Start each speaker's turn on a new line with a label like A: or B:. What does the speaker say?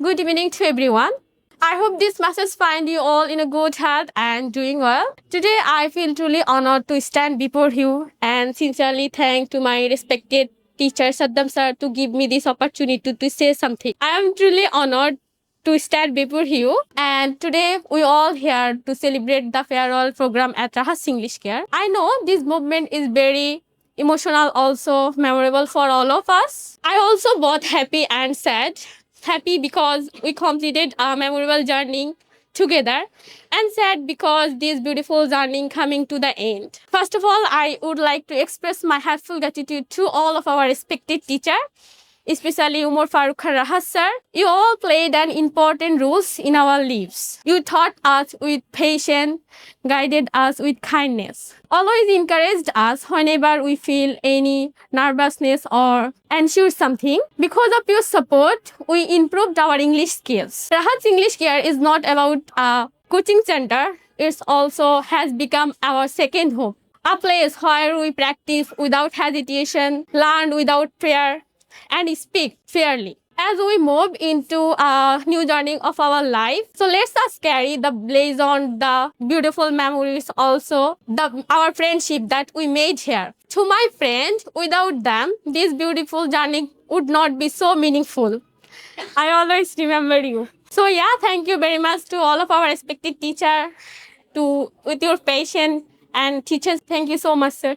A: Good evening to everyone. I hope this message find you all in a good health and doing well. Today I feel truly honored to stand before you and sincerely thank to my respected teacher Saddam sir to give me this opportunity to say something. I am truly honored to stand before you and today we all here to celebrate the farewell program at Rahas English Care. I know this movement is very emotional also memorable for all of us. I also both happy and sad. Happy because we completed a memorable journey together and sad because this beautiful journey coming to the end. First of all, I would like to express my heartfelt gratitude to all of our respected teacher, especially Umar Farooq Khan Rahat sir. You all played an important role in our lives. You taught us with patience, guided us with kindness, always encouraged us whenever we feel any nervousness or unsure something. Because of your support, we improved our English skills. Rahat's English Care is not about a coaching center. It also has become our second home. A place where we practice without hesitation, learn without fear, and speak fairly. As we move into a new journey of our life, so let's us carry the blaze on the beautiful memories, also our friendship that we made here. To my friends, without them, this beautiful journey would not be so meaningful. I always remember you. So yeah, thank you very much to all of our respected teacher, to with your patience and teachers. Thank you so much, sir.